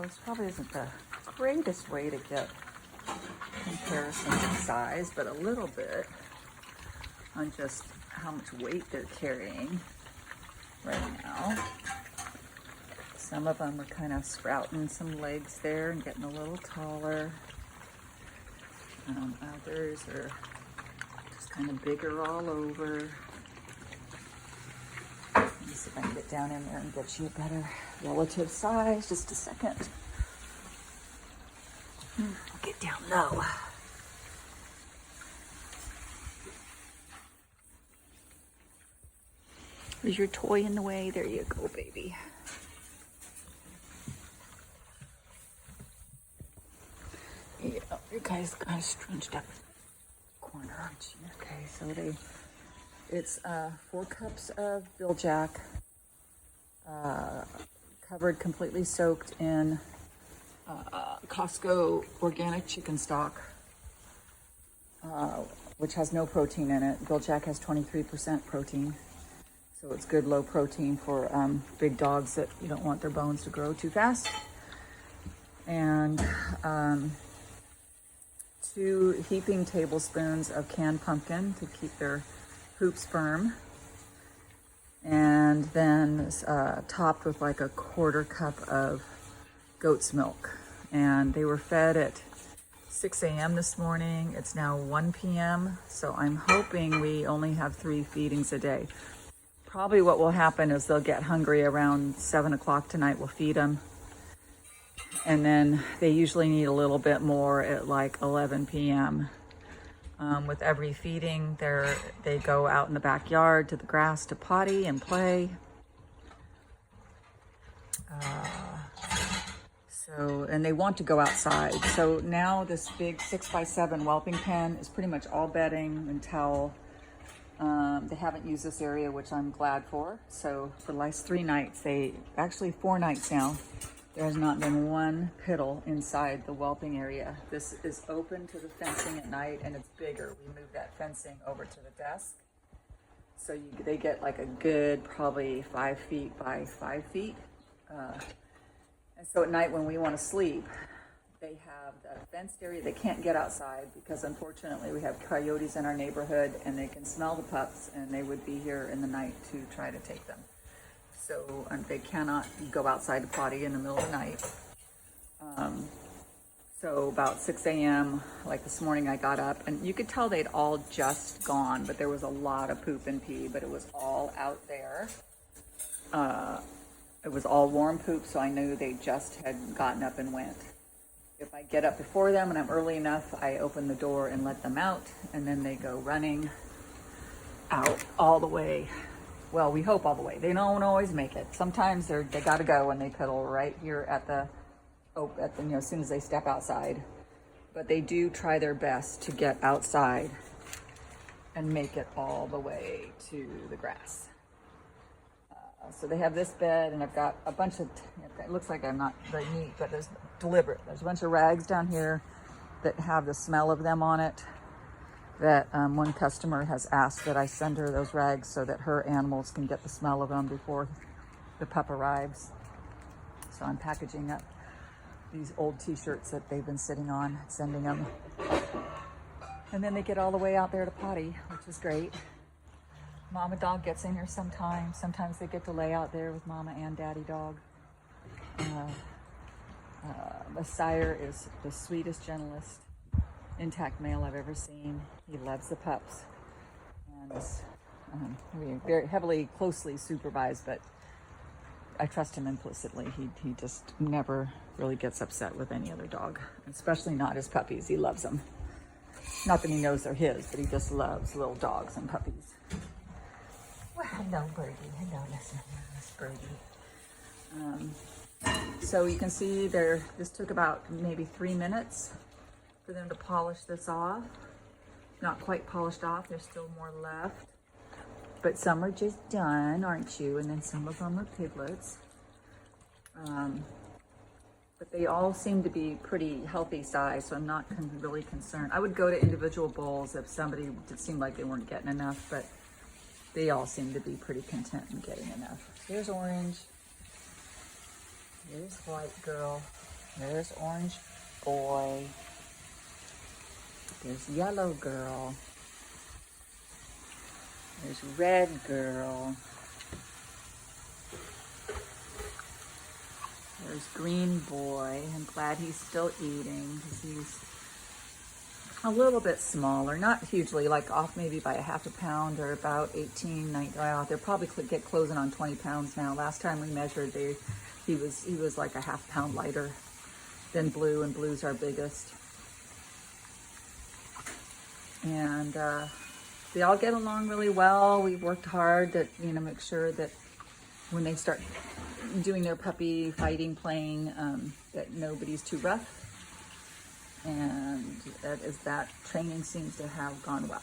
this probably isn't the greatest way to get comparisons in size, but a little bit on just how much weight they're carrying right now. Some of them are kind of sprouting some legs there and getting a little taller. Others are just kind of bigger all over. Let me see if I can get down in there and get you a better relative size. Just a second. I'll get down low. Is your toy in the way? There you go, baby. Yeah, you guys kind of scrunched up corner, aren't you? Okay, so it's 4 cups of Biljack, covered, completely soaked in Costco organic chicken stock, which has no protein in it. Biljack has 23% protein, so it's good low protein for big dogs that you don't want their bones to grow too fast. And 2 heaping tablespoons of canned pumpkin to keep their hoops firm. And then topped with like a 1/4 cup of goat's milk. And they were fed at 6 a.m. this morning. It's now 1 p.m. So I'm hoping we only have 3 feedings a day. Probably what will happen is they'll get hungry around 7 o'clock tonight. We'll feed them. And then they usually need a little bit more at like 11 p.m. With every feeding, they go out in the backyard to the grass to potty and play. And they want to go outside. So now this big 6x7 whelping pen is pretty much all bedding until they haven't used this area, which I'm glad for. So for the last 3 nights, actually 4 nights now, there has not been one piddle inside the whelping area. This is open to the fencing at night, and it's bigger. We moved that fencing over to the desk. So they get like a good probably 5 feet by 5 feet. And so at night when we want to sleep, they have the fenced area. They can't get outside because unfortunately we have coyotes in our neighborhood and they can smell the pups and they would be here in the night to try to take them. So they cannot go outside to potty in the middle of the night. So about 6 a.m., like this morning, I got up and you could tell they'd all just gone, but there was a lot of poop and pee, but it was all out there. It was all warm poop, so I knew they just had gotten up and went. If I get up before them and I'm early enough, I open the door and let them out, and then they go running out all the way. Well, we hope all the way. They don't always make it. Sometimes they got to go and they piddle right here at the as soon as they step outside. But they do try their best to get outside and make it all the way to the grass. So they have this bed, and I've got a bunch of, it looks like I'm not very neat, but there's deliberate. There's a bunch of rags down here that have the smell of them on it, that one customer has asked that I send her those rags so that her animals can get the smell of them before the pup arrives. So I'm packaging up these old t-shirts that they've been sitting on, sending them. And then they get all the way out there to potty, which is great. Mama dog gets in here sometimes. Sometimes they get to lay out there with mama and daddy dog. The sire is the sweetest, gentlest, intact male I've ever seen. He loves the pups. And is very heavily, closely supervised, but I trust him implicitly. He just never really gets upset with any other dog, especially not his puppies. He loves them. Not that he knows they're his, but he just loves little dogs and puppies. Well, hello, Birdie. Hello, listen, Miss Birdie. So you can see this took about maybe 3 minutes for them to polish this off. Not quite polished off. There's still more left. But some are just done, aren't you? And then some of them are piglets. But they all seem to be pretty healthy size, so I'm not really concerned. I would go to individual bowls if somebody did seem like they weren't getting enough, but they all seem to be pretty content in getting enough. Here's Orange. Here's White Girl. There's orange boy. There's yellow girl. There's red girl. There's green boy. I'm glad he's still eating because he's a little bit smaller, not hugely, like off maybe by a half a pound or about 18, 19. Well, they're probably get closing on 20 pounds now. Last time we measured, he was like a half pound lighter than Blue, and Blue's our biggest. And they all get along really well. We've worked hard to, make sure that when they start doing their puppy fighting, playing, that nobody's too rough. And that training seems to have gone well.